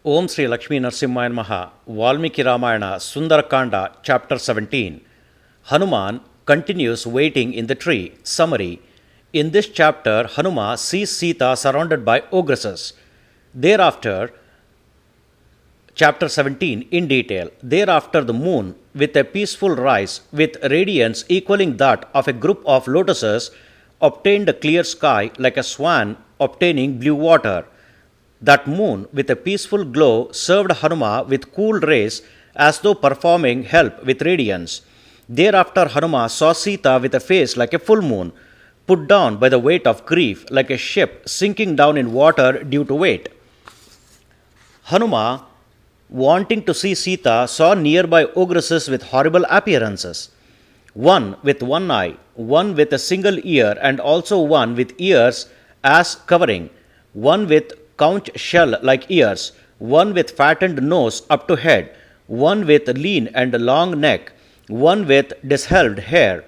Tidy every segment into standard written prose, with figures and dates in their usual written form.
Om Sri Lakshmi Narsimhaya Namaha, Valmiki Ramayana, Sundara Kanda, Chapter 17. Hanuman continues waiting in the tree. Summary. In this chapter, Hanuma sees Seetha surrounded by ogresses. Thereafter, Chapter 17 in detail. Thereafter, the moon, with a peaceful rise, with radiance equaling that of a group of lotuses, obtained a clear sky like a swan obtaining blue water. That moon, with a peaceful glow, served Hanuma with cool rays as though performing help with radiance. Thereafter, Hanuma saw Seetha with a face like a full moon, put down by the weight of grief like a ship sinking down in water due to weight. Hanuma, wanting to see Seetha, saw nearby ogresses with horrible appearances. One with one eye, one with a single ear, and also one with ears as covering, one with conch shell like ears, one with fattened nose up to head, one with lean and long neck, one with disheveled hair,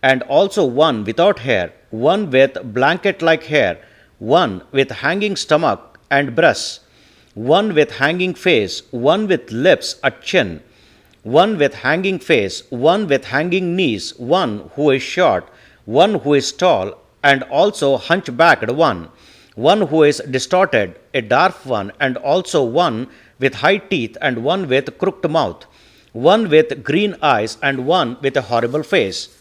and also one without hair, one with blanket like hair, one with hanging stomach and breasts, one with hanging face, one with lips at chin, one with hanging face, one with hanging knees, one who is short, one who is tall, and also hunchbacked one who is distorted, a dwarf one, and also one with high teeth, and one with crooked mouth, one with green eyes, and one with a horrible face.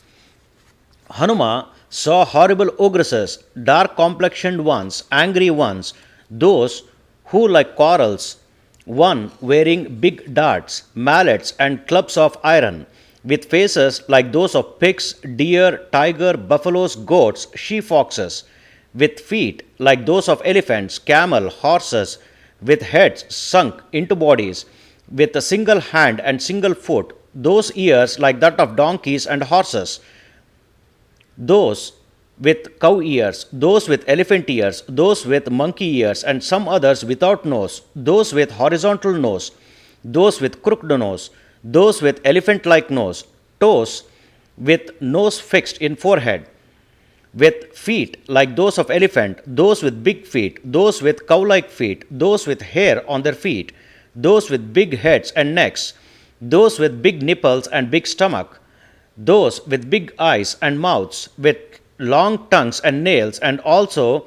Hanuma saw horrible ogresses, dark complexioned ones, angry ones, those who like quarrels, one wearing big darts, mallets, and clubs of iron, with faces like those of pigs, deer, tiger, buffaloes, goats, she-foxes, with feet like those of elephants, camel, horses, with heads sunk into bodies, with a single hand and single foot, those ears like that of donkeys and horses, those with cow ears, those with elephant ears, those with monkey ears, and some others without nose, those with horizontal nose, those with crooked nose, those with elephant-like nose, toes with nose fixed in forehead, with feet like those of elephant, those with big feet, those with cow-like feet, those with hair on their feet, those with big heads and necks, those with big nipples and big stomach, those with big eyes and mouths, with long tongues and nails, and also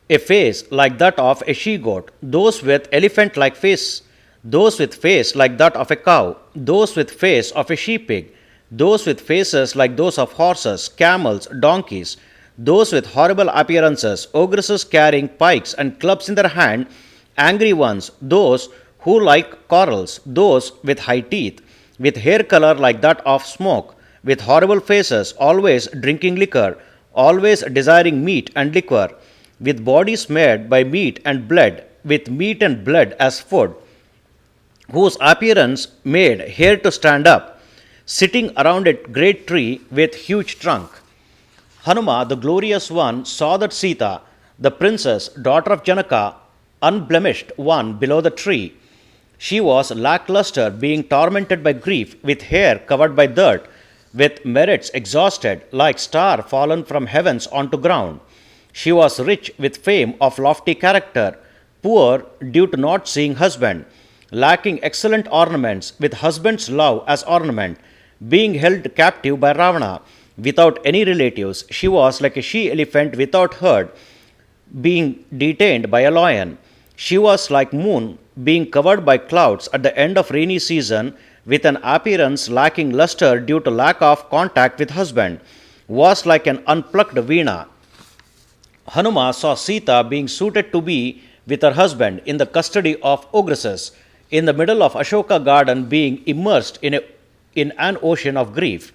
a face like that of a she-goat, those with elephant-like face, those with face like that of a cow, those with face of a she-pig, those with faces like those of horses, camels, donkeys, those with horrible appearances, ogresses carrying pikes and clubs in their hand, angry ones, those who like quarrels, those with high teeth, with hair color like that of smoke, with horrible faces, always drinking liquor, always desiring meat and liquor, with bodies made by meat and blood, with meat and blood as food, whose appearance made hair to stand up, sitting around a great tree with huge trunk. Hanuma, the glorious one, saw that Seetha, the princess, daughter of Janaka, unblemished one below the tree. She was lackluster, being tormented by grief, with hair covered by dirt, with merits exhausted, like star fallen from heavens onto ground. She was rich with fame of lofty character, poor due to not seeing husband, lacking excellent ornaments, with husband's love as ornament, being held captive by Ravana, without any relatives. She was like a she-elephant without herd, being detained by a lion. She was like moon, being covered by clouds at the end of rainy season, with an appearance lacking luster due to lack of contact with husband, was like an unplucked veena. Hanuma saw Seetha being suited to be with her husband in the custody of ogresses, in the middle of Ashoka garden, being immersed in an ocean of grief.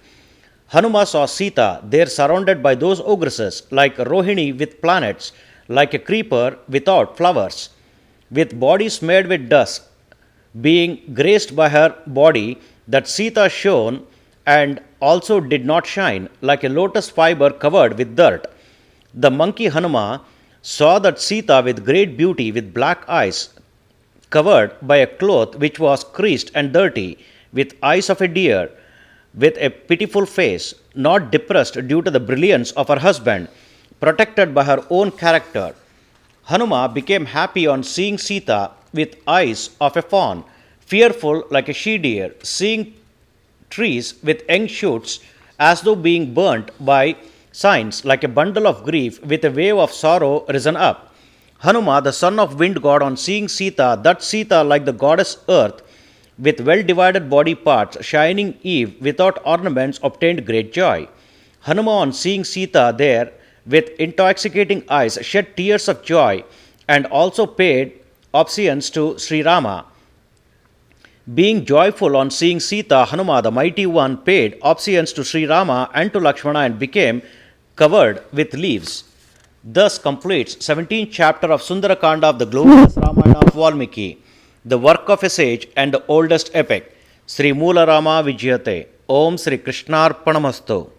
Hanuma saw Seetha there surrounded by those ogresses, like Rohini with planets, like a creeper without flowers, with bodies made with dust, being graced by her body, that Seetha shone and also did not shine, like a lotus fiber covered with dirt. The monkey Hanuma saw that Seetha with great beauty, with black eyes, covered by a cloth which was creased and dirty, with eyes of a deer, with a pitiful face, not depressed due to the brilliance of her husband, protected by her own character. Hanuma became happy on seeing Seetha with eyes of a fawn, fearful like a she deer, seeing trees with young shoots as though being burnt by signs like a bundle of grief with a wave of sorrow risen up. Hanuma, the son of wind god, on seeing Seetha, that Seetha like the goddess earth, with well divided body parts, shining Eve without ornaments, obtained great joy. Hanuma, on seeing Seetha there with intoxicating eyes, shed tears of joy and also paid obeisance to Sri Rama. Being joyful on seeing Sita, Hanuma, the mighty one, paid obeisance to Sri Rama and to Lakshmana and became covered with leaves. Thus completes 17th chapter of Sundara Kanda of the glorious Ramayana of Valmiki, the work of a sage and the oldest epic. Sri Moola Rama Vijayate. Om Sri Krishnarpanamastu.